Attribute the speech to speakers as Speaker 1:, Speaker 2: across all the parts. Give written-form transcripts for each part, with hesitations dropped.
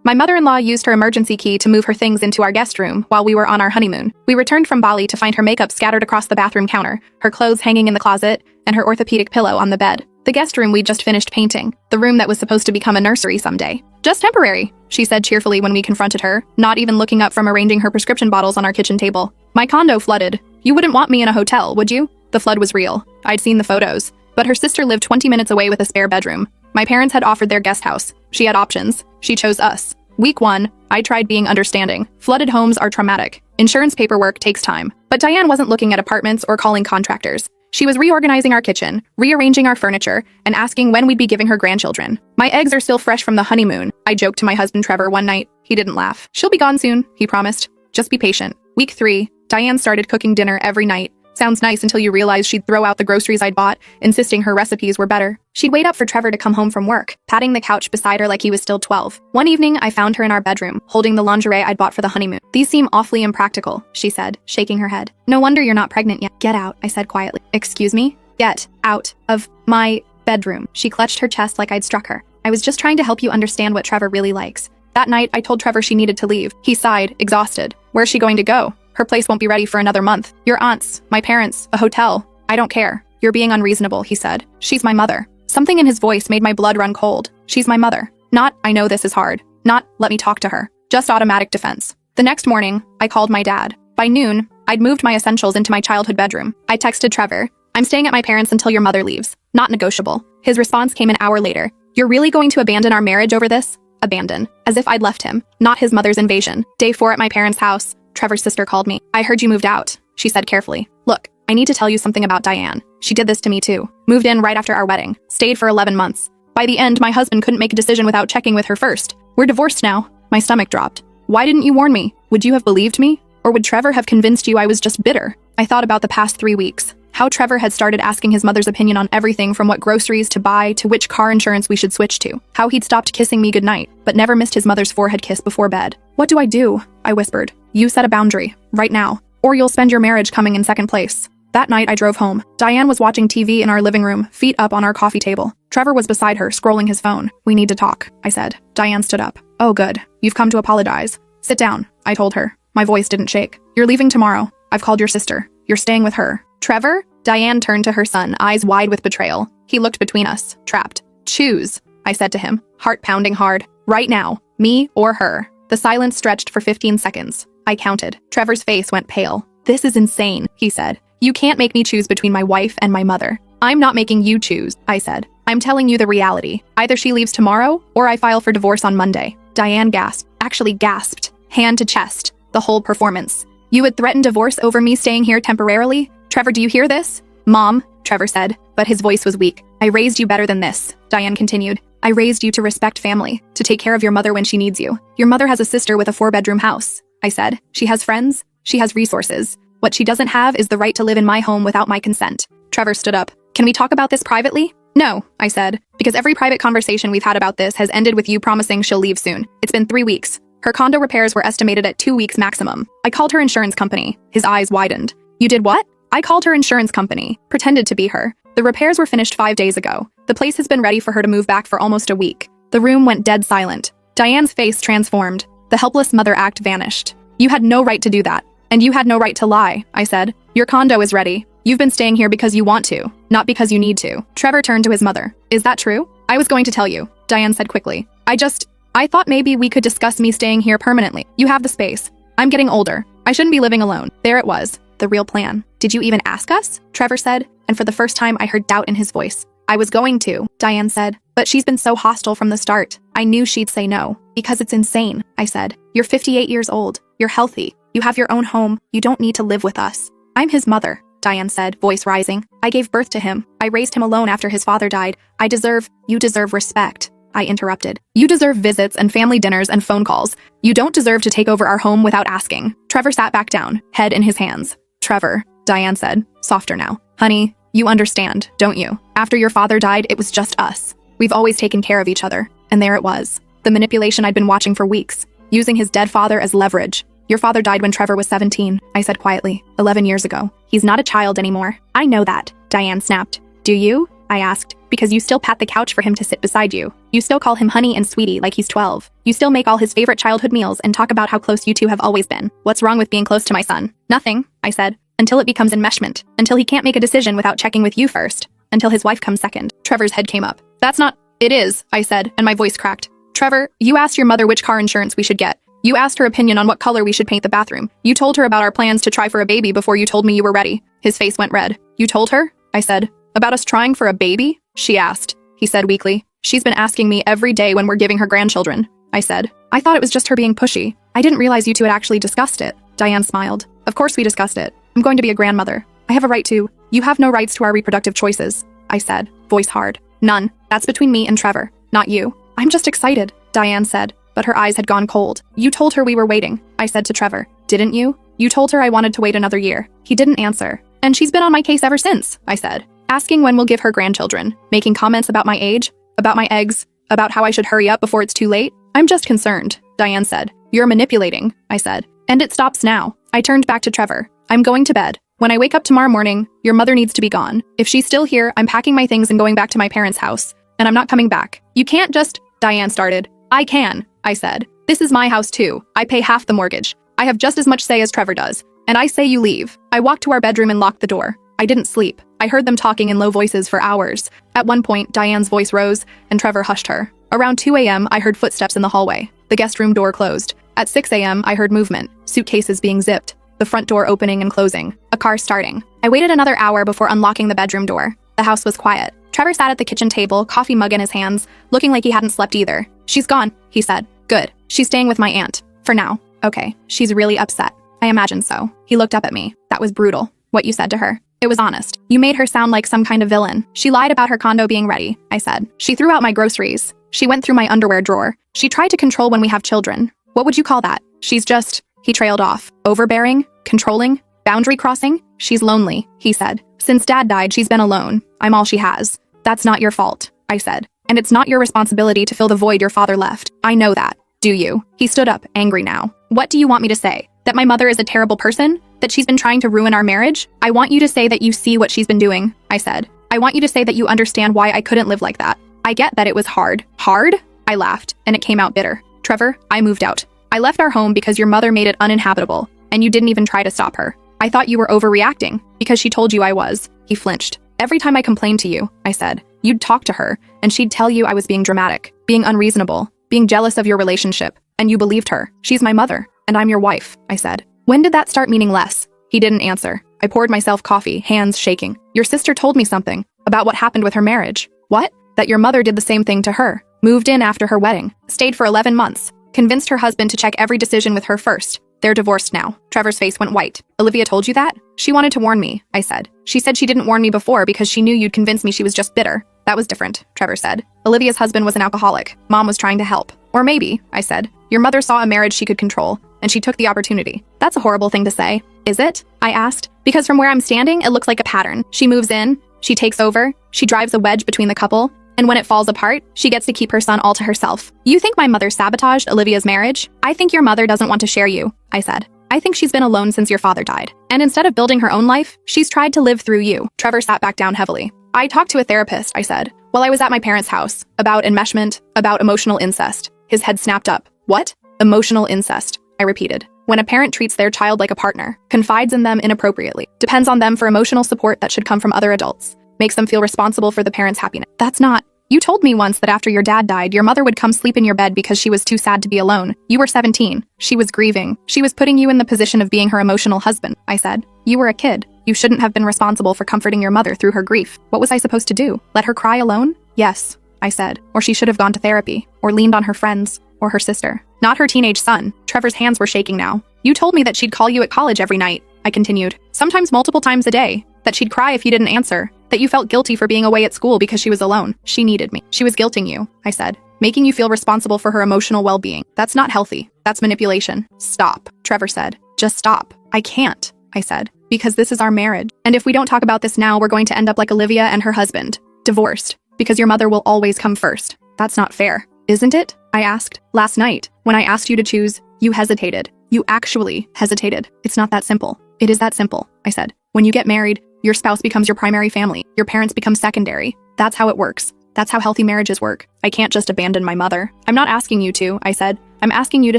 Speaker 1: My mother-in-law used her emergency key to move her things into our guest room while we were on our honeymoon. We returned from Bali to find her makeup scattered across the bathroom counter, her clothes hanging in the closet, and her orthopedic pillow on the bed. The guest room we'd just finished painting, the room that was supposed to become a nursery someday. Just temporary, she said cheerfully when we confronted her, not even looking up from arranging her prescription bottles on our kitchen table. My condo flooded. You wouldn't want me in a hotel, would you? The flood was real. I'd seen the photos. But her sister lived 20 minutes away with a spare bedroom. My parents had offered their guest house. She had options. She chose us. Week 1, I tried being understanding. Flooded homes are traumatic. Insurance paperwork takes time. But Diane wasn't looking at apartments or calling contractors. She was reorganizing our kitchen, rearranging our furniture, and asking when we'd be giving her grandchildren. My eggs are still fresh from the honeymoon, I joked to my husband Trevor one night. He didn't laugh. She'll be gone soon, he promised. Just be patient. Week 3, Diane started cooking dinner every night. Sounds nice until you realize she'd throw out the groceries I'd bought, insisting her recipes were better. She'd wait up for Trevor to come home from work, patting the couch beside her like he was still 12. One evening, I found her in our bedroom, holding the lingerie I'd bought for the honeymoon. These seem awfully impractical, she said, shaking her head. No wonder you're not pregnant yet. Get out, I said quietly. Excuse me? Get out of my bedroom. She clutched her chest like I'd struck her. I was just trying to help you understand what Trevor really likes. That night, I told Trevor she needed to leave. He sighed, exhausted. Where's she going to go? Her place won't be ready for another month. Your aunts, my parents, a hotel. I don't care. You're being unreasonable, he said. She's my mother. Something in his voice made my blood run cold. She's my mother. Not, I know this is hard. Not, let me talk to her. Just automatic defense. The next morning, I called my dad. By noon, I'd moved my essentials into my childhood bedroom. I texted Trevor, I'm staying at my parents until your mother leaves. Not negotiable. His response came an hour later. You're really going to abandon our marriage over this? Abandon. As if I'd left him. Not his mother's invasion. Day 4 at my parents' house. Trevor's sister called me. I heard you moved out, she said carefully. Look, I need to tell you something about Diane. She did this to me too. Moved in right after our wedding. Stayed for 11 months. By the end, my husband couldn't make a decision without checking with her first. We're divorced now. My stomach dropped. Why didn't you warn me? Would you have believed me? Or would Trevor have convinced you I was just bitter? I thought about the past 3 weeks. How Trevor had started asking his mother's opinion on everything from what groceries to buy to which car insurance we should switch to. How he'd stopped kissing me goodnight, but never missed his mother's forehead kiss before bed. What do I do? I whispered. You set a boundary, right now, or you'll spend your marriage coming in second place. That night I drove home. Diane was watching TV in our living room, feet up on our coffee table. Trevor was beside her, scrolling his phone. We need to talk, I said. Diane stood up. Oh good, you've come to apologize. Sit down, I told her. My voice didn't shake. You're leaving tomorrow. I've called your sister. You're staying with her. Trevor? Diane turned to her son, eyes wide with betrayal. He looked between us, trapped. Choose, I said to him, heart pounding hard. Right now, me or her. The silence stretched for 15 seconds. I counted. Trevor's face went pale. This is insane, he said. You can't make me choose between my wife and my mother. I'm not making you choose, I said. I'm telling you the reality. Either she leaves tomorrow, or I file for divorce on Monday. Diane gasped, actually gasped, hand to chest, the whole performance. You would threaten divorce over me staying here temporarily? Trevor, do you hear this? Mom, Trevor said, but his voice was weak. I raised you better than this, Diane continued. I raised you to respect family, to take care of your mother when she needs you. Your mother has a sister with a 4-bedroom house, I said. She has friends, she has resources. What she doesn't have is the right to live in my home without my consent. Trevor stood up. Can we talk about this privately? No, I said, because every private conversation we've had about this has ended with you promising she'll leave soon. It's been 3 weeks. Her condo repairs were estimated at 2 weeks maximum. I called her insurance company. His eyes widened. You did what? I called her insurance company, pretended to be her. The repairs were finished 5 days ago. The place has been ready for her to move back for almost a week. The room went dead silent. Diane's face transformed. The helpless mother act vanished. You had no right to do that. And you had no right to lie, I said. Your condo is ready. You've been staying here because you want to, not because you need to. Trevor turned to his mother. Is that true? I was going to tell you, Diane said quickly. I thought maybe we could discuss me staying here permanently. You have the space. I'm getting older. I shouldn't be living alone. There it was. The real plan. Did you even ask us? Trevor said, and for the first time I heard doubt in his voice. I was going to, Diane said, but she's been so hostile from the start. I knew she'd say no. Because it's insane, I said. You're 58 years old. You're healthy. You have your own home. You don't need to live with us. I'm his mother, Diane said, voice rising. I gave birth to him. I raised him alone after his father died. You deserve respect. I interrupted. You deserve visits and family dinners and phone calls. You don't deserve to take over our home without asking. Trevor sat back down, head in his hands. Trevor, Diane said, softer now. Honey, you understand, don't you? After your father died, it was just us. We've always taken care of each other. And there it was. The manipulation I'd been watching for weeks, using his dead father as leverage. Your father died when Trevor was 17, I said quietly, 11 years ago. He's not a child anymore. I know that, Diane snapped. Do you? I asked. Because you still pat the couch for him to sit beside you. You still call him honey and sweetie like he's 12. You still make all his favorite childhood meals and talk about how close you two have always been. What's wrong with being close to my son? Nothing, I said. Until it becomes enmeshment. Until he can't make a decision without checking with you first. Until his wife comes second. Trevor's head came up. That's not... It is, I said, and my voice cracked. Trevor, you asked your mother which car insurance we should get. You asked her opinion on what color we should paint the bathroom. You told her about our plans to try for a baby before you told me you were ready. His face went red. You told her? I said. About us trying for a baby? She asked. He said weakly. She's been asking me every day when we're giving her grandchildren. I said. I thought it was just her being pushy. I didn't realize you two had actually discussed it. Diane smiled. Of course we discussed it. I'm going to be a grandmother. I have a right to. You have no rights to our reproductive choices. I said, voice hard. None. That's between me and Trevor, not you. I'm just excited, Diane said, but her eyes had gone cold. You told her we were waiting, I said to Trevor. Didn't you? You told her I wanted to wait another year. He didn't answer. And she's been on my case ever since, I said. Asking when we'll give her grandchildren, making comments about my age, about my eggs, about how I should hurry up before it's too late. I'm just concerned, Diane said. You're manipulating, I said. And it stops now. I turned back to Trevor. I'm going to bed. When I wake up tomorrow morning, your mother needs to be gone. If she's still here, I'm packing my things and going back to my parents' house. And I'm not coming back. You can't just... Diane started. I can, I said. This is my house too. I pay half the mortgage. I have just as much say as Trevor does. And I say you leave. I walked to our bedroom and locked the door. I didn't sleep. I heard them talking in low voices for hours. At one point, Diane's voice rose, and Trevor hushed her. Around 2 a.m., I heard footsteps in the hallway. The guest room door closed. At 6 a.m., I heard movement, suitcases being zipped, the front door opening and closing, a car starting. I waited another hour before unlocking the bedroom door. The house was quiet. Trevor sat at the kitchen table, coffee mug in his hands, looking like he hadn't slept either. She's gone, he said. Good. She's staying with my aunt. For now. Okay. She's really upset. I imagine so. He looked up at me. That was brutal. What you said to her. It was honest. You made her sound like some kind of villain. She lied about her condo being ready, I said. She threw out my groceries. She went through my underwear drawer. She tried to control when we have children. What would you call that? She's just... He trailed off. Overbearing? Controlling? Boundary crossing? She's lonely, he said. Since Dad died, she's been alone. I'm all she has. That's not your fault, I said. And it's not your responsibility to fill the void your father left. I know that. Do you? He stood up, angry now. What do you want me to say? That my mother is a terrible person? That she's been trying to ruin our marriage? I want you to say that you see what she's been doing, I said. I want you to say that you understand why I couldn't live like that. I get that it was hard. Hard? I laughed, and it came out bitter. Trevor, I moved out. I left our home because your mother made it uninhabitable, and you didn't even try to stop her. I thought you were overreacting, because she told you I was. He flinched. Every time I complained to you, I said, you'd talk to her, and she'd tell you I was being dramatic, being unreasonable, being jealous of your relationship, and you believed her. She's my mother, and I'm your wife, I said. When did that start meaning less? He didn't answer. I poured myself coffee, hands shaking. Your sister told me something about what happened with her marriage. What? That your mother did the same thing to her. Moved in after her wedding. Stayed for 11 months. Convinced her husband to check every decision with her first. They're divorced now. Trevor's face went white. Olivia told you that? She wanted to warn me, I said. She said she didn't warn me before because she knew you'd convince me she was just bitter. That was different, Trevor said. Olivia's husband was an alcoholic. Mom was trying to help. Or maybe, I said, your mother saw a marriage she could control, and she took the opportunity. That's a horrible thing to say. Is it? I asked. Because from where I'm standing, it looks like a pattern. She moves in, she takes over, she drives a wedge between the couple, and when it falls apart, she gets to keep her son all to herself. You think my mother sabotaged Olivia's marriage? I think your mother doesn't want to share you, I said. I think she's been alone since your father died. And instead of building her own life, she's tried to live through you. Trevor sat back down heavily. I talked to a therapist, I said, while I was at my parents' house, about enmeshment, about emotional incest. His head snapped up. What? Emotional incest, I repeated. When a parent treats their child like a partner, confides in them inappropriately, depends on them for emotional support that should come from other adults, makes them feel responsible for the parent's happiness. That's not... You told me once that after your dad died, your mother would come sleep in your bed because she was too sad to be alone. You were 17. She was grieving. She was putting you in the position of being her emotional husband, I said. You were a kid. You shouldn't have been responsible for comforting your mother through her grief. What was I supposed to do? Let her cry alone? Yes, I said. Or she should have gone to therapy, or leaned on her friends, or her sister. Not her teenage son. Trevor's hands were shaking now. You told me that she'd call you at college every night, I continued. Sometimes multiple times a day. That she'd cry if you didn't answer. That you felt guilty for being away at school because she was alone. She needed me. She was guilting you, I said. Making you feel responsible for her emotional well-being. That's not healthy. That's manipulation. Stop, Trevor said. Just stop. I can't, I said. Because this is our marriage. And if we don't talk about this now, we're going to end up like Olivia and her husband. Divorced. Because your mother will always come first. That's not fair. Isn't it? I asked. Last night, when I asked you to choose, you hesitated. You actually hesitated. It's not that simple. It is that simple, I said. When you get married, Your spouse becomes your primary family. Your parents become secondary. That's how it works. That's how healthy marriages work. I can't just abandon my mother. I'm not asking you to, I said. I'm asking you to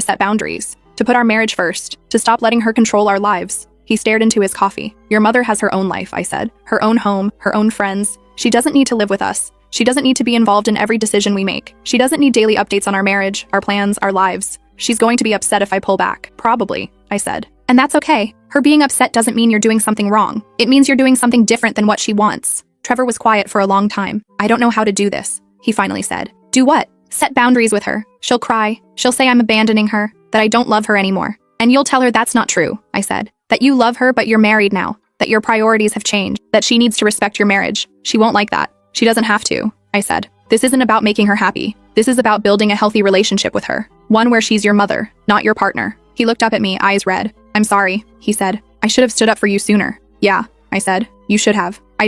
Speaker 1: set boundaries, to put our marriage first, to stop letting her control our lives. He stared into his coffee. Your mother has her own life, I said. Her own home, her own friends. She doesn't need to live with us. She doesn't need to be involved in every decision we make. She doesn't need daily updates on our marriage, our plans, our lives. She's going to be upset if I pull back. Probably, I said. And that's okay. Her being upset doesn't mean you're doing something wrong. It means you're doing something different than what she wants. Trevor was quiet for a long time. I don't know how to do this, he finally said. Do what? Set boundaries with her. She'll cry. She'll say I'm abandoning her, that I don't love her anymore. And you'll tell her that's not true, I said. That you love her, but you're married now. That your priorities have changed. That she needs to respect your marriage. She won't like that. She doesn't have to, I said. This isn't about making her happy. This is about building a healthy relationship with her. One where she's your mother, not your partner. He looked up at me, eyes red. I'm sorry, he said. I should have stood up for you sooner. Yeah, I said. You should have. I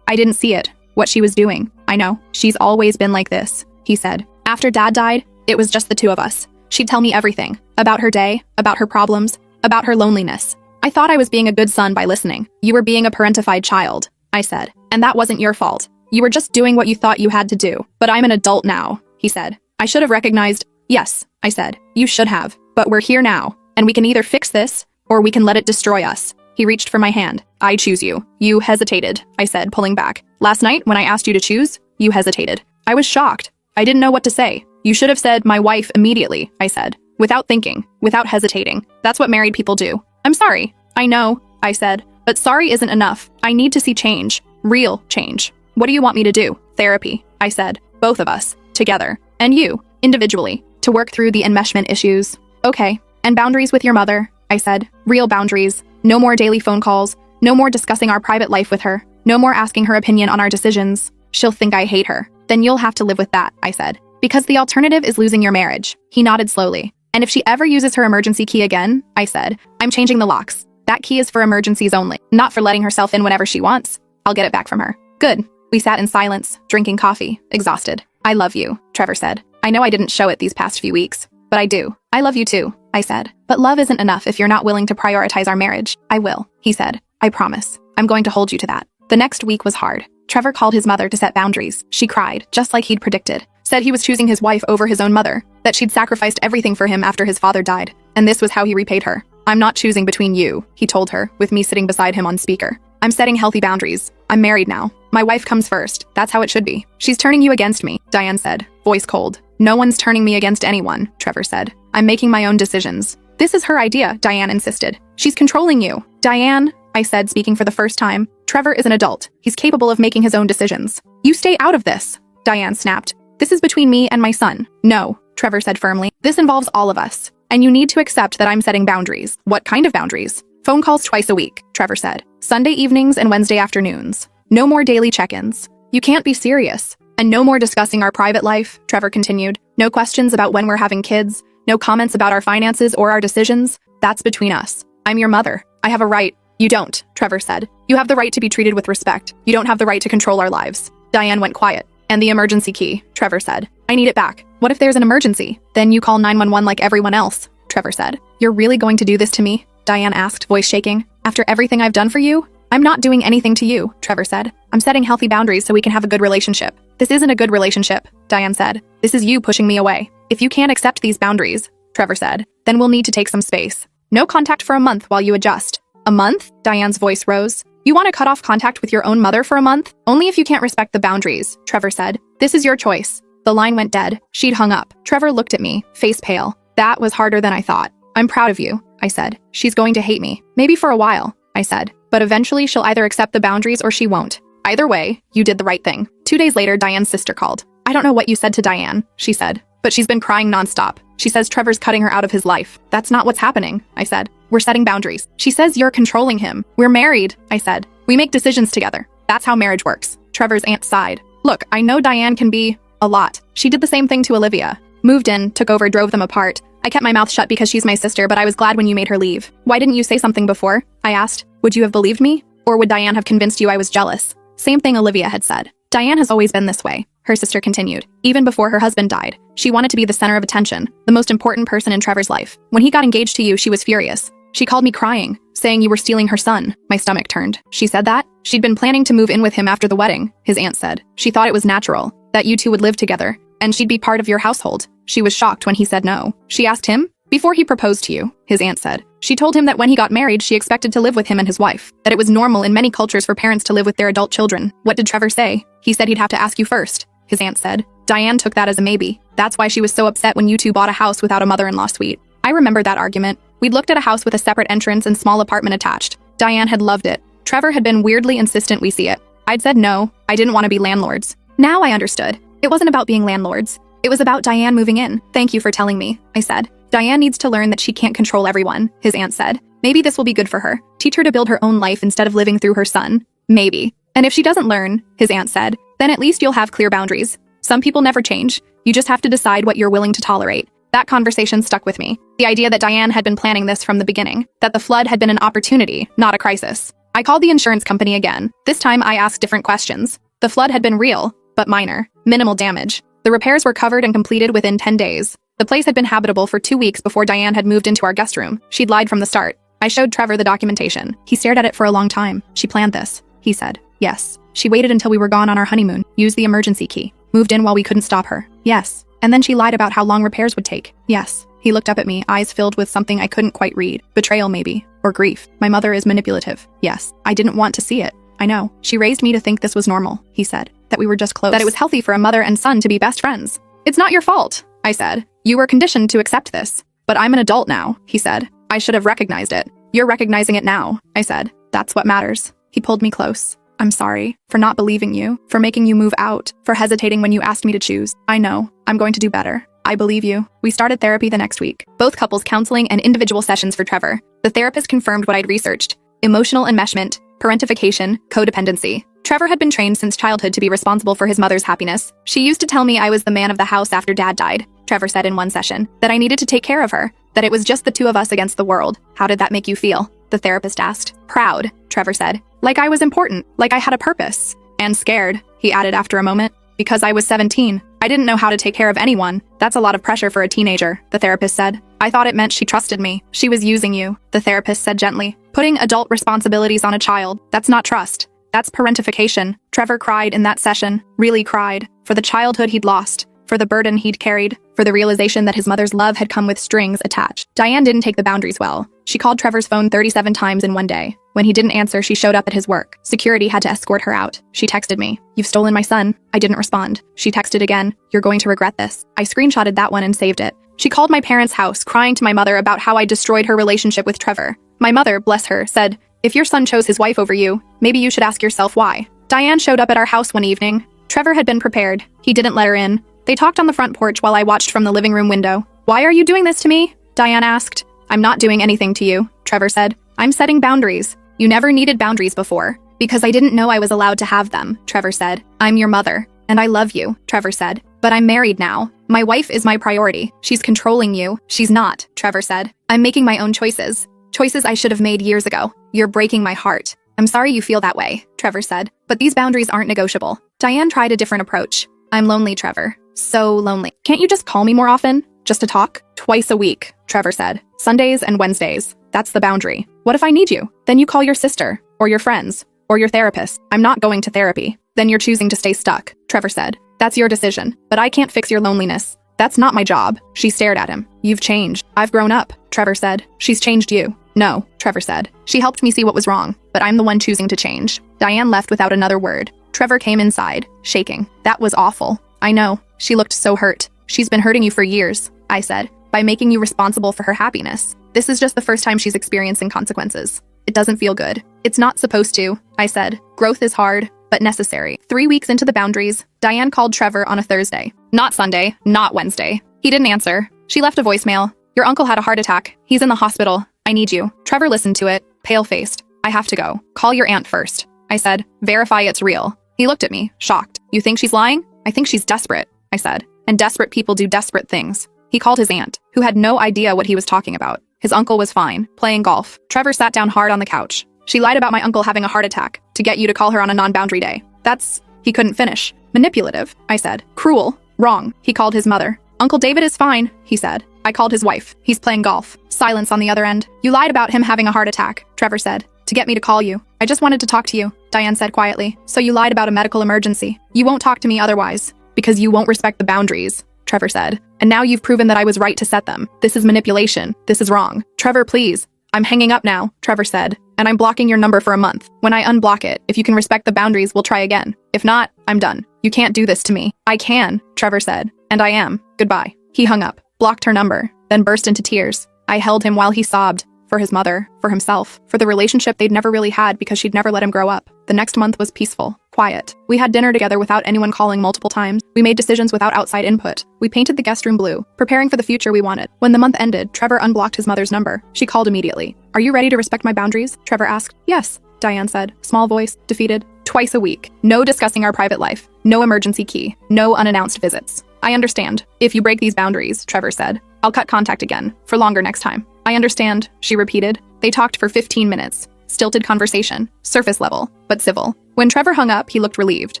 Speaker 1: didn't see it. What she was doing. I know. She's always been like this, he said. After Dad died, it was just the two of us. She'd tell me everything. About her day, about her problems, about her loneliness. I thought I was being a good son by listening. You were being a parentified child, I said. And that wasn't your fault. You were just doing what you thought you had to do. But I'm an adult now, he said. I should have recognized. Yes, I said. You should have. But we're here now. And we can either fix this, or we can let it destroy us. He reached for my hand. I choose you. You hesitated, I said, pulling back. Last night, when I asked you to choose, you hesitated. I was shocked. I didn't know what to say. You should have said my wife immediately, I said. Without thinking, without hesitating. That's what married people do. I'm sorry. I know, I said. But sorry isn't enough. I need to see change. Real change. What do you want me to do? Therapy, I said. Both of us. Together. And you, individually. To work through the enmeshment issues. Okay. And boundaries with your mother, I said. Real boundaries. No more daily phone calls. No more discussing our private life with her. No more asking her opinion on our decisions. She'll think I hate her. Then you'll have to live with that, I said. Because the alternative is losing your marriage. He nodded slowly. And if she ever uses her emergency key again, I said, I'm changing the locks. That key is for emergencies only, not for letting herself in whenever she wants. I'll get it back from her. Good. We sat in silence, drinking coffee, exhausted. I love you, Trevor said. I know I didn't show it these past few weeks, but I do. I love you too, I said. But love isn't enough if you're not willing to prioritize our marriage. I will, he said. I promise. I'm going to hold you to that. The next week was hard. Trevor called his mother to set boundaries. She cried, just like he'd predicted. Said he was choosing his wife over his own mother, that she'd sacrificed everything for him after his father died, and this was how he repaid her. I'm not choosing between you, he told her, with me sitting beside him on speaker. I'm setting healthy boundaries. I'm married now. My wife comes first. That's how it should be. She's turning you against me, Diane said, voice cold. No one's turning me against anyone, Trevor said. I'm making my own decisions. This is her idea, Diane insisted. She's controlling you. Diane, I said, speaking for the first time. Trevor is an adult. He's capable of making his own decisions. You stay out of this, Diane snapped. This is between me and my son. No, Trevor said firmly. This involves all of us. And you need to accept that I'm setting boundaries. What kind of boundaries? Phone calls twice a week, Trevor said. Sunday evenings and Wednesday afternoons. No more daily check-ins. You can't be serious. And no more discussing our private life, Trevor continued. No questions about when we're having kids. No comments about our finances or our decisions. That's between us. I'm your mother. I have a right. You don't, Trevor said. You have the right to be treated with respect. You don't have the right to control our lives. Diane went quiet. And the emergency key, Trevor said. I need it back. What if there's an emergency? Then you call 911 like everyone else, Trevor said. You're really going to do this to me? Diane asked, voice shaking. After everything I've done for you? I'm not doing anything to you, Trevor said. I'm setting healthy boundaries so we can have a good relationship. This isn't a good relationship, Diane said. This is you pushing me away. If you can't accept these boundaries, Trevor said, then we'll need to take some space. No contact for a month while you adjust. A month? Diane's voice rose. You want to cut off contact with your own mother for a month? Only if you can't respect the boundaries, Trevor said. This is your choice. The line went dead. She'd hung up. Trevor looked at me, face pale. That was harder than I thought. I'm proud of you, I said. She's going to hate me. Maybe for a while, I said. But eventually she'll either accept the boundaries or she won't. Either way, you did the right thing. 2 days later, Diane's sister called. I don't know what you said to Diane, she said. But she's been crying nonstop. She says Trevor's cutting her out of his life. That's not what's happening, I said. We're setting boundaries. She says you're controlling him. We're married, I said. We make decisions together. That's how marriage works. Trevor's aunt sighed. Look, I know Diane can be a lot. She did the same thing to Olivia. Moved in, took over, drove them apart. I kept my mouth shut because she's my sister, but I was glad when you made her leave. Why didn't you say something before? I asked. Would you have believed me? Or would Diane have convinced you I was jealous? Same thing Olivia had said. Diane has always been this way, her sister continued. Even before her husband died, she wanted to be the center of attention, the most important person in Trevor's life. When he got engaged to you, she was furious. She called me crying, saying you were stealing her son. My stomach turned. She said that? She'd been planning to move in with him after the wedding, his aunt said. She thought it was natural, that you two would live together, and she'd be part of your household. She was shocked when he said no. She asked him? Before he proposed to you, his aunt said. She told him that when he got married, she expected to live with him and his wife, that it was normal in many cultures for parents to live with their adult children. What did Trevor say? He said he'd have to ask you first, his aunt said. Diane took that as a maybe. That's why she was so upset when you two bought a house without a mother-in-law suite. I remembered that argument. We'd looked at a house with a separate entrance and small apartment attached. Diane had loved it. Trevor had been weirdly insistent we see it. I'd said no, I didn't want to be landlords. Now I understood. It wasn't about being landlords. It was about Diane moving in. Thank you for telling me, I said. Diane needs to learn that she can't control everyone, his aunt said. Maybe this will be good for her. Teach her to build her own life instead of living through her son. Maybe. And if she doesn't learn, his aunt said, then at least you'll have clear boundaries. Some people never change. You just have to decide what you're willing to tolerate. That conversation stuck with me. The idea that Diane had been planning this from the beginning, that the flood had been an opportunity, not a crisis. I called the insurance company again. This time I asked different questions. The flood had been real, but minor. Minimal damage. The repairs were covered and completed within 10 days. The place had been habitable for 2 weeks before Diane had moved into our guest room. She'd lied from the start. I showed Trevor the documentation. He stared at it for a long time. She planned this, he said. Yes. She waited until we were gone on our honeymoon, used the emergency key, moved in while we couldn't stop her. Yes. And then she lied about how long repairs would take. Yes. He looked up at me, eyes filled with something I couldn't quite read. Betrayal, maybe. Or grief. My mother is manipulative. Yes. I didn't want to see it. I know. She raised me to think this was normal, he said. That we were just close. That it was healthy for a mother and son to be best friends. It's not your fault, I said. You were conditioned to accept this. But I'm an adult now, he said. I should have recognized it. You're recognizing it now, I said. That's what matters. He pulled me close. I'm sorry for not believing you, for making you move out, for hesitating when you asked me to choose. I know. I'm going to do better. I believe you. We started therapy the next week. Both couples counseling and individual sessions for Trevor. The therapist confirmed what I'd researched. Emotional enmeshment, parentification, codependency. Trevor had been trained since childhood to be responsible for his mother's happiness. She used to tell me I was the man of the house after Dad died, Trevor said in one session, that I needed to take care of her, that it was just the two of us against the world. How did that make you feel? The therapist asked. Proud, Trevor said. Like I was important, like I had a purpose. And scared, he added after a moment. Because I was 17. I didn't know how to take care of anyone. That's a lot of pressure for a teenager, the therapist said. I thought it meant she trusted me. She was using you, the therapist said gently. Putting adult responsibilities on a child, that's not trust. That's parentification. Trevor cried in that session, really cried, for the childhood he'd lost, for the burden he'd carried, for the realization that his mother's love had come with strings attached. Diane didn't take the boundaries well. She called Trevor's phone 37 times in one day. When he didn't answer, she showed up at his work. Security had to escort her out. She texted me, "You've stolen my son." I didn't respond. She texted again, "You're going to regret this." I screenshotted that one and saved it. She called my parents' house, crying to my mother about how I destroyed her relationship with Trevor. My mother, bless her, said, "If your son chose his wife over you, maybe you should ask yourself why." Diane showed up at our house one evening. Trevor had been prepared. He didn't let her in. They talked on the front porch while I watched from the living room window. "Why are you doing this to me?" Diane asked. "I'm not doing anything to you," Trevor said. "I'm setting boundaries. You never needed boundaries before." "Because I didn't know I was allowed to have them," Trevor said. "I'm your mother, and I love you," Trevor said. "But I'm married now. My wife is my priority. She's controlling you." "She's not," Trevor said. "I'm making my own choices. Choices I should have made years ago. You're breaking my heart." "I'm sorry you feel that way," Trevor said. "But these boundaries aren't negotiable." Diane tried a different approach. "I'm lonely, Trevor. So lonely. Can't you just call me more often? Just to talk?" "Twice a week," Trevor said. "Sundays and Wednesdays. That's the boundary. What if I need you? Then you call your sister, or your friends, or your therapist." "I'm not going to therapy." "Then you're choosing to stay stuck," Trevor said. "That's your decision. But I can't fix your loneliness. That's not my job." She stared at him. "You've changed." "I've grown up," Trevor said. "She's changed you." "No," Trevor said. "She helped me see what was wrong, but I'm the one choosing to change." Diane left without another word. Trevor came inside, shaking. "That was awful." "I know." She looked so hurt. "She's been hurting you for years," I said, "by making you responsible for her happiness. This is just the first time she's experiencing consequences. It doesn't feel good." "It's not supposed to," I said. "Growth is hard, but necessary." 3 weeks into the boundaries, Diane called Trevor on a Thursday. Not Sunday, not Wednesday. He didn't answer. She left a voicemail. "Your uncle had a heart attack. He's in the hospital. I need you." Trevor listened to it, pale-faced. "I have to go. Call your aunt first." I said, "Verify it's real." He looked at me, shocked. "You think she's lying?" "I think she's desperate," I said. "And desperate people do desperate things." He called his aunt, who had no idea what he was talking about. His uncle was fine, playing golf. Trevor sat down hard on the couch. "She lied about my uncle having a heart attack to get you to call her on a non-boundary day. That's..." He couldn't finish. "Manipulative," I said. "Cruel. Wrong." He called his mother. Uncle David is fine, he said. I called his wife. He's playing golf. Silence on the other end. You lied about him having a heart attack, Trevor said, to get me to call you. I just wanted to talk to you, Diane said quietly. So you lied about a medical emergency. You won't talk to me otherwise, because you won't respect the boundaries, Trevor said. And now you've proven that I was right to set them. This is manipulation. This is wrong. Trevor, please. I'm hanging up now, Trevor said, and I'm blocking your number for a month. When I unblock it, if you can respect the boundaries, we'll try again. If not, I'm done. You can't do this to me. I can, Trevor said, and I am. Goodbye. He hung up, blocked her number, then burst into tears. I held him while he sobbed. For his mother, for himself, for the relationship they'd never really had because she'd never let him grow up. The next month was peaceful, quiet. We had dinner together without anyone calling multiple times. We made decisions without outside input. We painted the guest room blue, preparing for the future we wanted. When the month ended, Trevor unblocked his mother's number. She called immediately. Are you ready to respect my boundaries? Trevor asked. Yes, Diane said, small voice, defeated. Twice a week. No discussing our private life. No emergency key. No unannounced visits. I understand. If you break these boundaries, Trevor said, I'll cut contact again, for longer next time. I understand, she repeated. They talked for 15 minutes. Stilted conversation. Surface level, but civil. When Trevor hung up, he looked relieved.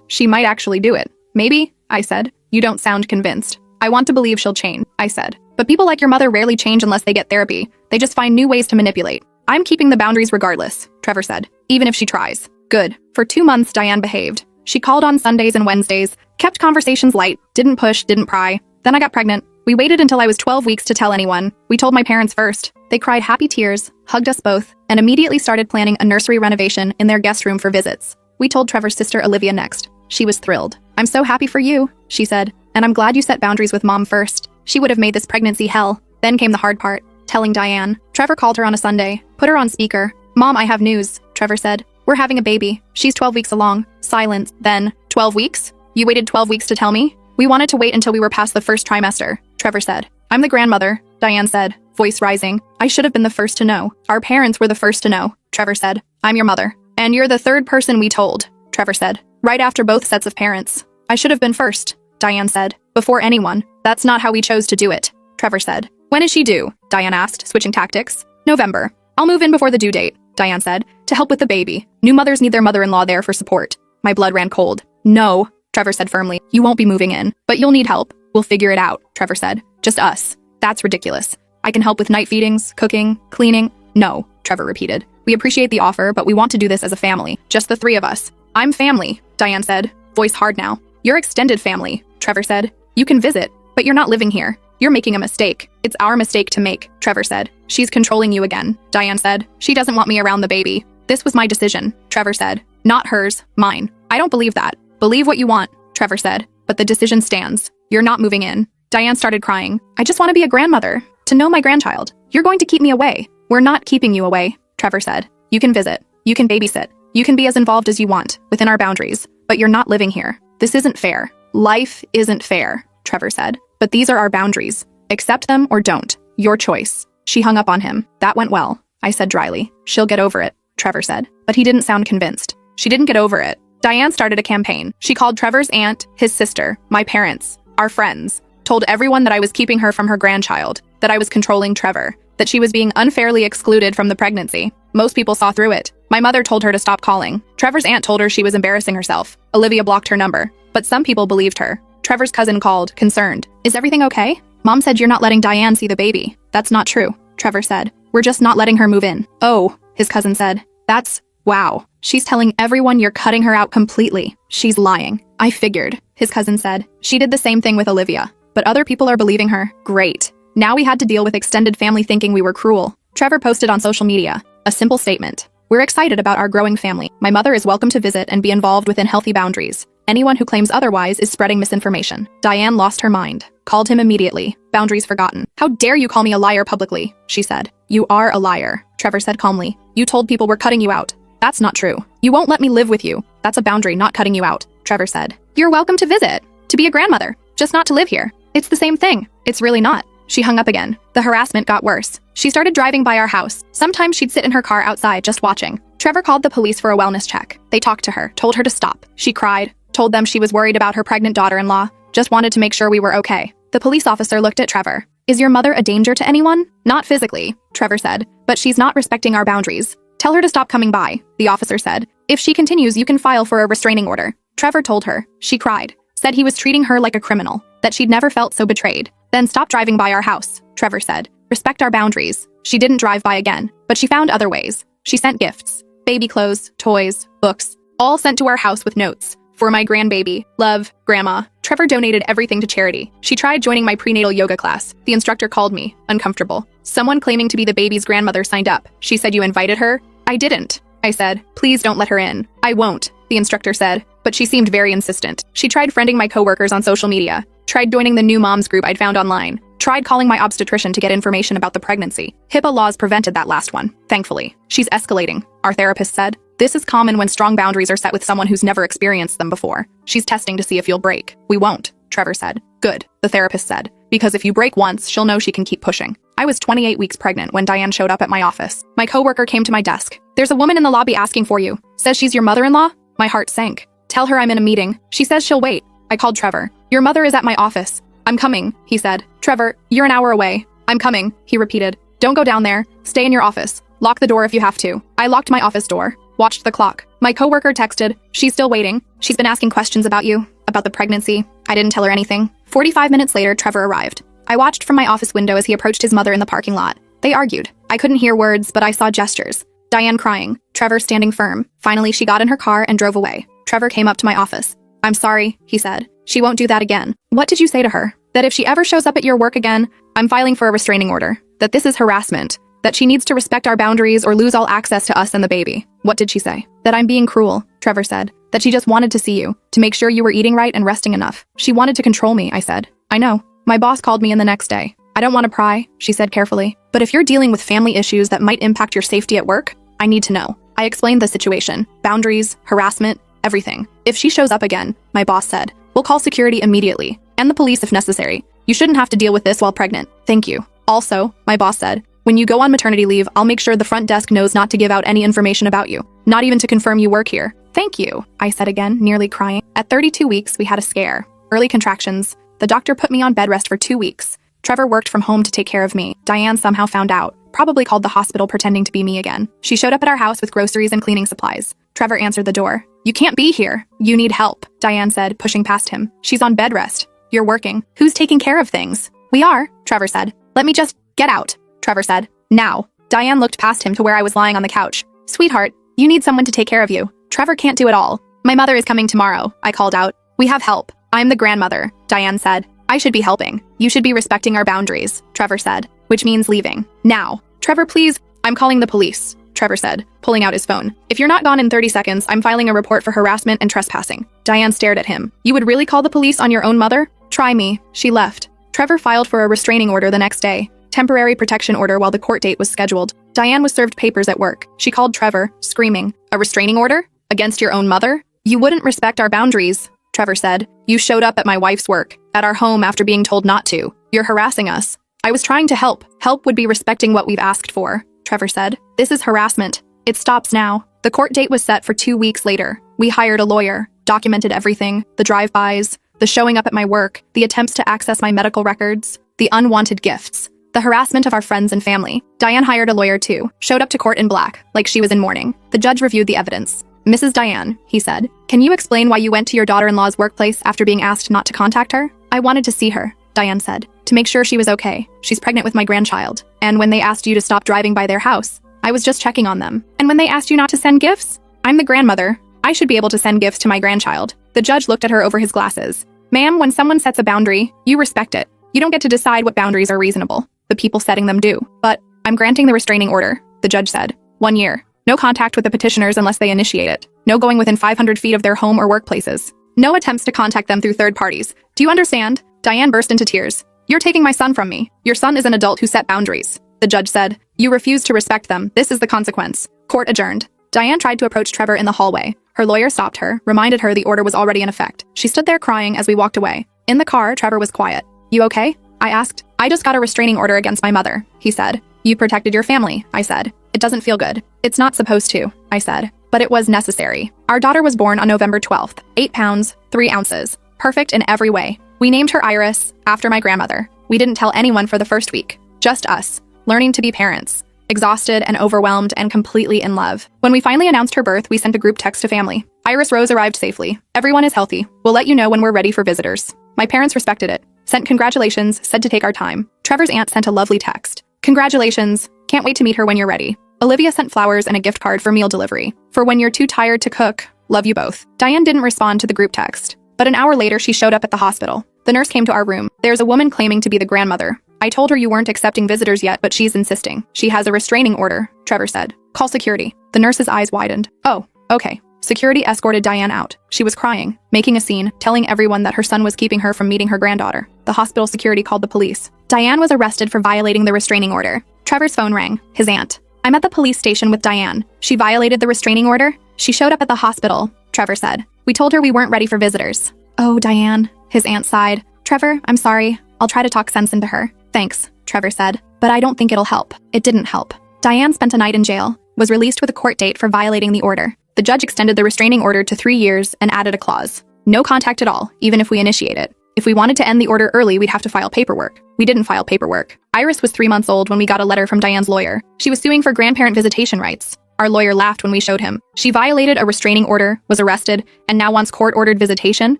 Speaker 1: She might actually do it. Maybe, I said. You don't sound convinced. I want to believe she'll change, I said. But people like your mother rarely change unless they get therapy. They just find new ways to manipulate. I'm keeping the boundaries regardless, Trevor said, even if she tries. Good. For 2 months, Diane behaved. She called on Sundays and Wednesdays, kept conversations light, didn't push, didn't pry. Then I got pregnant. We waited until I was 12 weeks to tell anyone. We told my parents first. They cried happy tears, hugged us both, and immediately started planning a nursery renovation in their guest room for visits. We told Trevor's sister Olivia next. She was thrilled. I'm so happy for you, she said, and I'm glad you set boundaries with Mom first. She would have made this pregnancy hell. Then came the hard part, telling Diane. Trevor called her on a Sunday, put her on speaker. Mom, I have news, Trevor said. We're having a baby. She's 12 weeks along. Silence. Then, 12 weeks? You waited 12 weeks to tell me? We wanted to wait until we were past the first trimester, Trevor said. I'm the grandmother, Diane said, voice rising. I should have been the first to know. Our parents were the first to know, Trevor said. I'm your mother. And you're the third person we told, Trevor said. Right after both sets of parents. I should have been first, Diane said. Before anyone. That's not how we chose to do it, Trevor said. When is she due? Diane asked, switching tactics. November. I'll move in before the due date, Diane said, to help with the baby. New mothers need their mother-in-law there for support. My blood ran cold. No, Trevor said firmly. You won't be moving in, but you'll need help. We'll figure it out, Trevor said. Just us. That's ridiculous. I can help with night feedings, cooking, cleaning. No, Trevor repeated. We appreciate the offer, but we want to do this as a family. Just the three of us. I'm family, Diane said, voice hard now. You're extended family, Trevor said. You can visit, but you're not living here. You're making a mistake. It's our mistake to make, Trevor said. She's controlling you again, Diane said. She doesn't want me around the baby. This was my decision, Trevor said. Not hers, mine. I don't believe that. Believe what you want, Trevor said. But the decision stands. You're not moving in. Diane started crying. I just want to be a grandmother. To know my grandchild. You're going to keep me away. We're not keeping you away, Trevor said. You can visit. You can babysit. You can be as involved as you want, within our boundaries. But you're not living here. This isn't fair. Life isn't fair, Trevor said. But these are our boundaries. Accept them or don't. Your choice. She hung up on him. That went well, I said dryly. She'll get over it, Trevor said. But he didn't sound convinced. She didn't get over it. Diane started a campaign. She called Trevor's aunt, his sister, my parents, our friends, told everyone that I was keeping her from her grandchild, that I was controlling Trevor, that she was being unfairly excluded from the pregnancy. Most people saw through it. My mother told her to stop calling. Trevor's aunt told her she was embarrassing herself. Olivia blocked her number. But some people believed her. Trevor's cousin called, concerned. Is everything okay? Mom said you're not letting Diane see the baby. That's not true, Trevor said. We're just not letting her move in. Oh, his cousin said. That's, wow. She's telling everyone you're cutting her out completely. She's lying. I figured, his cousin said. She did the same thing with Olivia. But other people are believing her. Great. Now we had to deal with extended family thinking we were cruel. Trevor posted on social media. A simple statement. We're excited about our growing family. My mother is welcome to visit and be involved within healthy boundaries. Anyone who claims otherwise is spreading misinformation. Diane lost her mind. Called him immediately. Boundaries forgotten. How dare you call me a liar publicly, she said. You are a liar, Trevor said calmly. You told people we're cutting you out. That's not true. You won't let me live with you. That's a boundary, not cutting you out, Trevor said. You're welcome to visit. To be a grandmother. Just not to live here. It's the same thing. It's really not. She hung up again. The harassment got worse. She started driving by our house. Sometimes she'd sit in her car outside just watching. Trevor called the police for a wellness check. They talked to her, told her to stop. She cried, told them she was worried about her pregnant daughter-in-law, just wanted to make sure we were okay. The police officer looked at Trevor. Is your mother a danger to anyone? Not physically, Trevor said, but she's not respecting our boundaries. Tell her to stop coming by, the officer said. If she continues, you can file for a restraining order. Trevor told her. She cried, said he was treating her like a criminal. that she'd never felt so betrayed. Then stop driving by our house, Trevor said. Respect our boundaries. She didn't drive by again, but she found other ways. She sent gifts. Baby clothes, toys, books, all sent to our house with notes. For my grandbaby, love, Grandma. Trevor donated everything to charity. She tried joining my prenatal yoga class. The instructor called me, uncomfortable. Someone claiming to be the baby's grandmother signed up. She said you invited her? I didn't. I said, please don't let her in. I won't, the instructor said, but she seemed very insistent. She tried friending my coworkers on social media, tried joining the new moms group I'd found online, tried calling my obstetrician to get information about the pregnancy. HIPAA laws prevented that last one, thankfully. She's escalating, our therapist said. This is common when strong boundaries are set with someone who's never experienced them before. She's testing to see if you'll break. We won't, Trevor said. Good, the therapist said, because if you break once, she'll know she can keep pushing. I was 28 weeks pregnant when Diane showed up at my office. My coworker came to my desk. There's a woman in the lobby asking for you. Says she's your mother-in-law? My heart sank. Tell her I'm in a meeting. She says she'll wait. I called Trevor. Your mother is at my office. I'm coming, he said. Trevor, you're an hour away. I'm coming, he repeated. Don't go down there. Stay in your office. Lock the door if you have to. I locked my office door. Watched the clock. My coworker texted. She's still waiting. She's been asking questions about you, about the pregnancy. I didn't tell her anything. 45 minutes later, Trevor arrived. I watched from my office window as he approached his mother in the parking lot. They argued. I couldn't hear words, but I saw gestures. Diane crying. Trevor standing firm. Finally, she got in her car and drove away. Trevor came up to my office. I'm sorry, he said. She won't do that again. What did you say to her? That if she ever shows up at your work again, I'm filing for a restraining order. That this is harassment. That she needs to respect our boundaries or lose all access to us and the baby. What did she say? That I'm being cruel, Trevor said. That she just wanted to see you, to make sure you were eating right and resting enough. She wanted to control me, I said. I know. My boss called me in the next day. I don't want to pry, she said carefully. But if you're dealing with family issues that might impact your safety at work, I need to know. I explained the situation. Boundaries, harassment, everything. If she shows up again, my boss said, we'll call security immediately, and the police if necessary. You shouldn't have to deal with this while pregnant. Thank you. Also, my boss said, when you go on maternity leave, I'll make sure the front desk knows not to give out any information about you. Not even to confirm you work here. Thank you, I said again, nearly crying. At 32 weeks, we had a scare. Early contractions. The doctor put me on bed rest for 2 weeks. Trevor worked from home to take care of me. Diane somehow found out. Probably called the hospital pretending to be me again. She showed up at our house with groceries and cleaning supplies. Trevor answered the door. You can't be here. You need help, Diane said, pushing past him. She's on bed rest. You're working. Who's taking care of things? We are, Trevor said. Let me just get out, Trevor said. Now. Diane looked past him to where I was lying on the couch. Sweetheart, you need someone to take care of you. Trevor can't do it all. My mother is coming tomorrow, I called out. We have help. I'm the grandmother, Diane said. I should be helping. You should be respecting our boundaries, Trevor said, which means leaving. Now. Trevor, please. I'm calling the police, Trevor said, pulling out his phone. If you're not gone in 30 seconds, I'm filing a report for harassment and trespassing. Diane stared at him. You would really call the police on your own mother? Try me. She left. Trevor filed for a restraining order the next day. Temporary protection order while the court date was scheduled. Diane was served papers at work. She called Trevor, screaming, a restraining order? Against your own mother? You wouldn't respect our boundaries, Trevor said. You showed up at my wife's work, at our home after being told not to. You're harassing us. I was trying to help. Help would be respecting what we've asked for, Trevor said. This is harassment. It stops now. The court date was set for 2 weeks later. We hired a lawyer, documented everything, the drive-bys, the showing up at my work, the attempts to access my medical records, the unwanted gifts, the harassment of our friends and family. Diane hired a lawyer too, showed up to court in black, like she was in mourning. The judge reviewed the evidence. Mrs. Diane, he said, can you explain why you went to your daughter-in-law's workplace after being asked not to contact her? I wanted to see her, Diane said, to make sure she was okay. She's pregnant with my grandchild. And when they asked you to stop driving by their house, I was just checking on them. And when they asked you not to send gifts? I'm the grandmother. I should be able to send gifts to my grandchild. The judge looked at her over his glasses. Ma'am, when someone sets a boundary, you respect it. You don't get to decide what boundaries are reasonable. The people setting them do. But I'm granting the restraining order, the judge said. 1 year. No contact with the petitioners unless they initiate it. No going within 500 feet of their home or workplaces. No attempts to contact them through third parties. Do you understand? Diane burst into tears. You're taking my son from me. Your son is an adult who set boundaries. The judge said. You refuse to respect them. This is the consequence. Court adjourned. Diane tried to approach Trevor in the hallway. Her lawyer stopped her, reminded her the order was already in effect. She stood there crying as we walked away. In the car, Trevor was quiet. You okay? I asked. I just got a restraining order against my mother, he said. You protected your family, I said. It doesn't feel good. It's not supposed to, I said. But it was necessary. Our daughter was born on November 12th, 8 pounds, 3 ounces. Perfect in every way. We named her Iris, after my grandmother. We didn't tell anyone for the first week. Just us, learning to be parents. Exhausted and overwhelmed and completely in love. When we finally announced her birth, we sent a group text to family. Iris Rose arrived safely. Everyone is healthy. We'll let you know when we're ready for visitors. My parents respected it. Sent congratulations, said to take our time. Trevor's aunt sent a lovely text. Congratulations. Can't wait to meet her when you're ready. Olivia sent flowers and a gift card for meal delivery. For when you're too tired to cook, love you both. Diane didn't respond to the group text. But an hour later, she showed up at the hospital. The nurse came to our room. There's a woman claiming to be the grandmother. I told her you weren't accepting visitors yet, but she's insisting. She has a restraining order, Trevor said. Call security. The nurse's eyes widened. Oh, okay. Security escorted Diane out. She was crying, making a scene, telling everyone that her son was keeping her from meeting her granddaughter. The hospital security called the police. Diane was arrested for violating the restraining order. Trevor's phone rang. His aunt. I'm at the police station with Diane. She violated the restraining order? She showed up at the hospital, Trevor said. We told her we weren't ready for visitors. Oh, Diane. His aunt sighed. Trevor, I'm sorry. I'll try to talk sense into her. Thanks, Trevor said. But I don't think it'll help. It didn't help. Diane spent a night in jail, was released with a court date for violating the order. The judge extended the restraining order to 3 years and added a clause. No contact at all, even if we initiate it. If we wanted to end the order early, we'd have to file paperwork. We didn't file paperwork. Iris was 3 months old when we got a letter from Diane's lawyer. She was suing for grandparent visitation rights. Our lawyer laughed when we showed him. She violated a restraining order, was arrested, and now wants court-ordered visitation?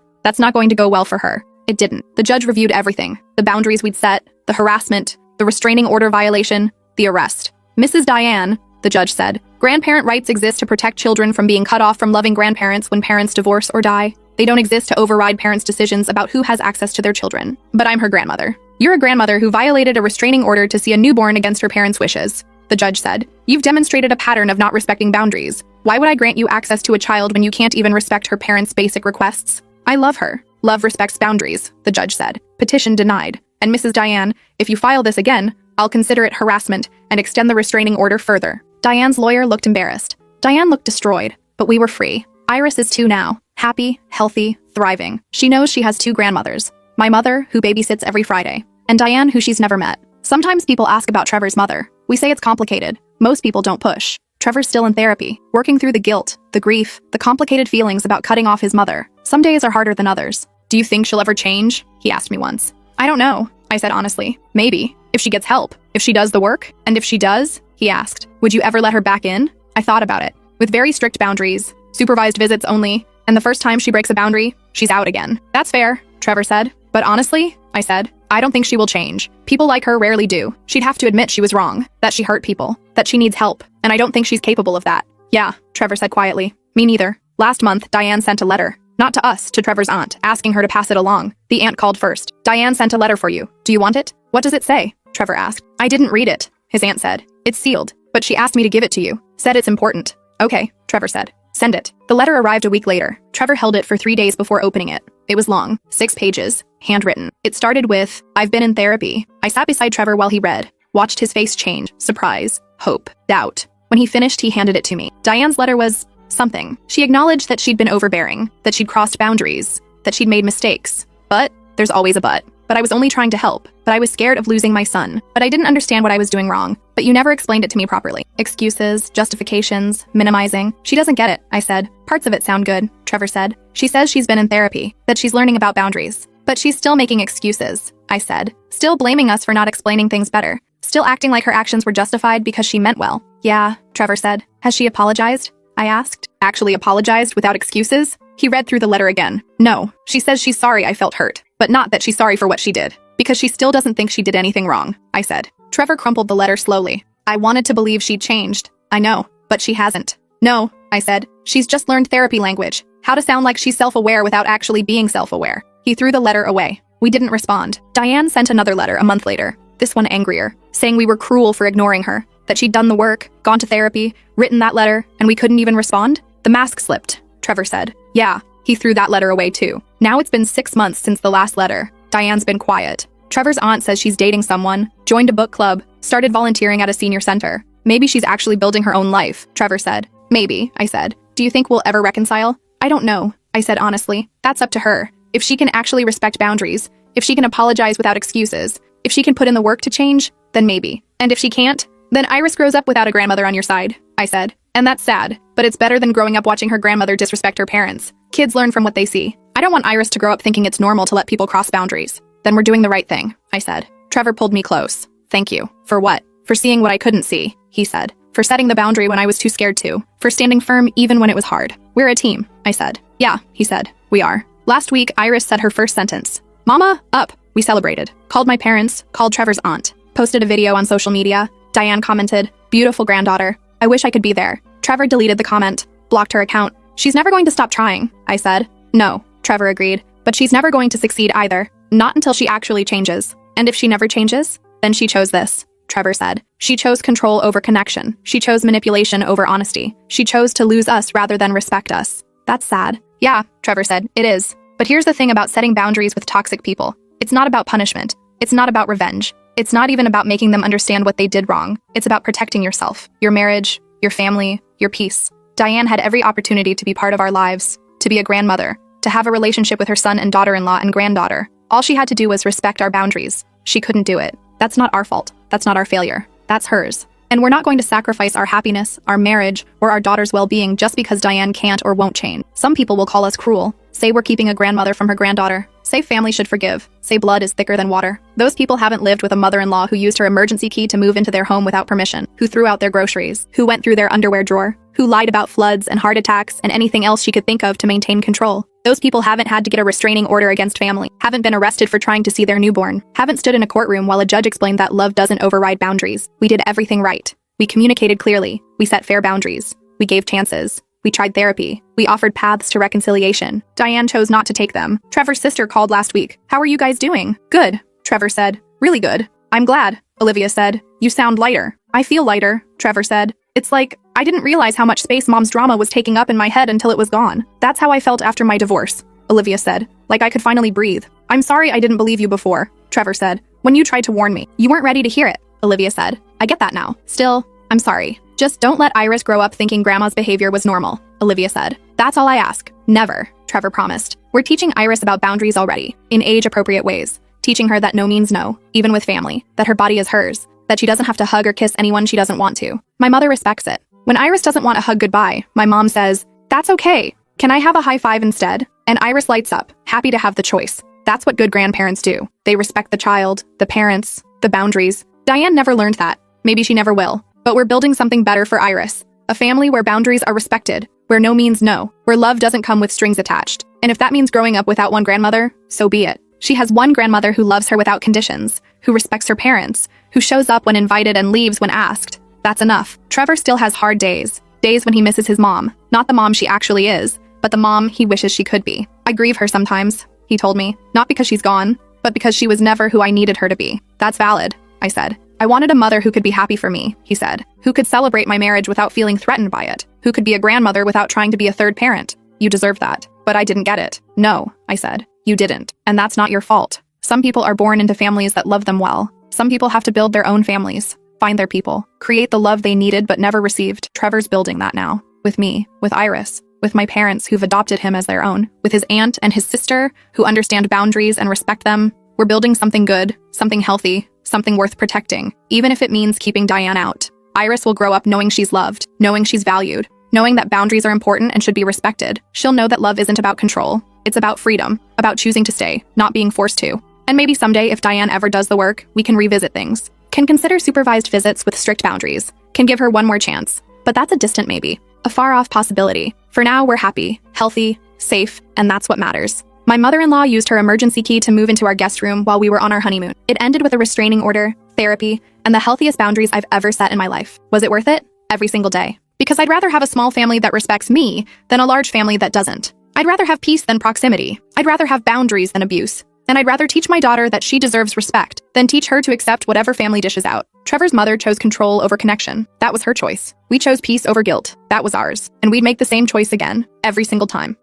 Speaker 1: That's not going to go well for her. It didn't. The judge reviewed everything. The boundaries we'd set, the harassment, the restraining order violation, the arrest. Mrs. Diane, the judge said, grandparent rights exist to protect children from being cut off from loving grandparents when parents divorce or die. They don't exist to override parents' decisions about who has access to their children. But I'm her grandmother. You're a grandmother who violated a restraining order to see a newborn against her parents' wishes, the judge said. You've demonstrated a pattern of not respecting boundaries. Why would I grant you access to a child when you can't even respect her parents' basic requests? I love her. Love respects boundaries, the judge said. Petition denied. And Mrs. Diane, if you file this again, I'll consider it harassment and extend the restraining order further. Diane's lawyer looked embarrassed. Diane looked destroyed, but we were free. Iris is 2 now. Happy, healthy, thriving. She knows she has 2 grandmothers. My mother, who babysits every Friday, and Diane, who she's never met. Sometimes people ask about Trevor's mother. We say it's complicated. Most people don't push. Trevor's still in therapy, working through the guilt, the grief, the complicated feelings about cutting off his mother. Some days are harder than others. Do you think she'll ever change? He asked me once. I don't know, I said honestly. Maybe. If she gets help. If she does the work. And if she does, he asked, would you ever let her back in? I thought about it. With very strict boundaries, supervised visits only, and the first time she breaks a boundary, she's out again. That's fair, Trevor said. But honestly, I said, I don't think she will change. People like her rarely do. She'd have to admit she was wrong, that she hurt people, that she needs help, and I don't think she's capable of that. Yeah, Trevor said quietly. Me neither. Last month, Diane sent a letter. Not to us, to Trevor's aunt, asking her to pass it along. The aunt called first. Diane sent a letter for you. Do you want it? What does it say? Trevor asked. I didn't read it, his aunt said. It's sealed, but she asked me to give it to you. Said it's important. Okay, Trevor said. Send it. The letter arrived a week later. Trevor held it for 3 days before opening it. It was long, 6 pages, handwritten. It started with, I've been in therapy. I sat beside Trevor while he read, watched his face change, surprise, hope, doubt. When he finished, he handed it to me. Diane's letter was something. She acknowledged that she'd been overbearing, that she'd crossed boundaries, that she'd made mistakes. But there's always a but. But I was only trying to help. But I was scared of losing my son. But I didn't understand what I was doing wrong. But you never explained it to me properly. Excuses, justifications, minimizing. She doesn't get it, I said. Parts of it sound good, Trevor said. She says she's been in therapy, that she's learning about boundaries. But she's still making excuses, I said. Still blaming us for not explaining things better. Still acting like her actions were justified because she meant well. Yeah, Trevor said. Has she apologized? I asked. Actually apologized without excuses? He read through the letter again. No, she says she's sorry I felt hurt. But not that she's sorry for what she did. Because she still doesn't think she did anything wrong, I said. Trevor crumpled the letter slowly. I wanted to believe she'd changed. I know, but she hasn't. No, I said. She's just learned therapy language. How to sound like she's self-aware without actually being self-aware. He threw the letter away. We didn't respond. Diane sent another letter a month later, this one angrier, saying we were cruel for ignoring her, that she'd done the work, gone to therapy, written that letter, and we couldn't even respond? The mask slipped, Trevor said. Yeah, he threw that letter away too. Now it's been 6 months since the last letter. Diane's been quiet. Trevor's aunt says she's dating someone, joined a book club, started volunteering at a senior center. Maybe she's actually building her own life, Trevor said. Maybe, I said. Do you think we'll ever reconcile? I don't know, I said honestly. That's up to her. If she can actually respect boundaries, if she can apologize without excuses, if she can put in the work to change, then maybe. And if she can't, then Iris grows up without a grandmother on your side, I said. And that's sad, but it's better than growing up watching her grandmother disrespect her parents. Kids learn from what they see. I don't want Iris to grow up thinking it's normal to let people cross boundaries. Then we're doing the right thing, I said. Trevor pulled me close. Thank you. For what? For seeing what I couldn't see, he said. For setting the boundary when I was too scared to. For standing firm even when it was hard. We're a team, I said. Yeah, he said. We are. Last week, Iris said her first sentence. Mama, up. We celebrated. Called my parents, called Trevor's aunt. Posted a video on social media. Diane commented, "Beautiful granddaughter. I wish I could be there." Trevor deleted the comment, blocked her account. "She's never going to stop trying," I said. "No," Trevor agreed, "but she's never going to succeed either. Not until she actually changes. And if she never changes, then she chose this," Trevor said. "She chose control over connection. She chose manipulation over honesty. She chose to lose us rather than respect us." "That's sad." "Yeah," Trevor said, "it is. But here's the thing about setting boundaries with toxic people. It's not about punishment. It's not about revenge. It's not even about making them understand what they did wrong. It's about protecting yourself, your marriage, your family, your peace." Diane had every opportunity to be part of our lives, to be a grandmother, to have a relationship with her son and daughter-in-law and granddaughter. All she had to do was respect our boundaries. She couldn't do it. That's not our fault. That's not our failure. That's hers. And we're not going to sacrifice our happiness, our marriage, or our daughter's well-being just because Diane can't or won't change. Some people will call us cruel, say we're keeping a grandmother from her granddaughter, say family should forgive, say blood is thicker than water. Those people haven't lived with a mother-in-law who used her emergency key to move into their home without permission, who threw out their groceries, who went through their underwear drawer, who lied about floods and heart attacks and anything else she could think of to maintain control. Those people haven't had to get a restraining order against family, haven't been arrested for trying to see their newborn, haven't stood in a courtroom while a judge explained that love doesn't override boundaries. We did everything right. We communicated clearly. We set fair boundaries. We gave chances. We tried therapy. We offered paths to reconciliation. Diane chose not to take them. Trevor's sister called last week. "How are you guys doing?" "Good," Trevor said. "Really good." "I'm glad," Olivia said. "You sound lighter." "I feel lighter," Trevor said. "It's like, I didn't realize how much space Mom's drama was taking up in my head until it was gone. That's how I felt after my divorce," Olivia said. "Like I could finally breathe." "I'm sorry I didn't believe you before," Trevor said. "When you tried to warn me, you weren't ready to hear it," Olivia said. "I get that now. Still, I'm sorry. Just don't let Iris grow up thinking Grandma's behavior was normal," Olivia said. "That's all I ask." "Never," Trevor promised. "We're teaching Iris about boundaries already, in age-appropriate ways. Teaching her that no means no, even with family, that her body is hers, that she doesn't have to hug or kiss anyone she doesn't want to. My mother respects it. When Iris doesn't want a hug goodbye, my mom says, 'That's okay. Can I have a high five instead?' And Iris lights up, happy to have the choice. That's what good grandparents do. They respect the child, the parents, the boundaries. Diane never learned that. Maybe she never will. But we're building something better for Iris. A family where boundaries are respected, where no means no, where love doesn't come with strings attached. And if that means growing up without one grandmother, so be it. She has one grandmother who loves her without conditions, who respects her parents, who shows up when invited and leaves when asked. That's enough. Trevor still has hard days. Days when he misses his mom. Not the mom she actually is, but the mom he wishes she could be. "I grieve her sometimes," he told me. "Not because she's gone, but because she was never who I needed her to be." "That's valid," I said. "I wanted a mother who could be happy for me," he said. "Who could celebrate my marriage without feeling threatened by it. Who could be a grandmother without trying to be a third parent." "You deserve that." "But I didn't get it." "No," I said. "You didn't. And that's not your fault. Some people are born into families that love them well. Some people have to build their own families, find their people, create the love they needed but never received. Trevor's building that now. With me, with Iris, with my parents who've adopted him as their own, with his aunt and his sister who understand boundaries and respect them. We're building something good, something healthy, something worth protecting, even if it means keeping Diane out. Iris will grow up knowing she's loved, knowing she's valued, knowing that boundaries are important and should be respected. She'll know that love isn't about control. It's about freedom, about choosing to stay, not being forced to. And maybe someday, if Diane ever does the work, we can revisit things. Can consider supervised visits with strict boundaries. Can give her one more chance. But that's a distant maybe, a far-off possibility. For now, we're happy, healthy, safe, and that's what matters. My mother-in-law used her emergency key to move into our guest room while we were on our honeymoon. It ended with a restraining order, therapy, and the healthiest boundaries I've ever set in my life. Was it worth it? Every single day. Because I'd rather have a small family that respects me than a large family that doesn't. I'd rather have peace than proximity. I'd rather have boundaries than abuse. And I'd rather teach my daughter that she deserves respect than teach her to accept whatever family dishes out. Trevor's mother chose control over connection. That was her choice. We chose peace over guilt. That was ours. And we'd make the same choice again, every single time.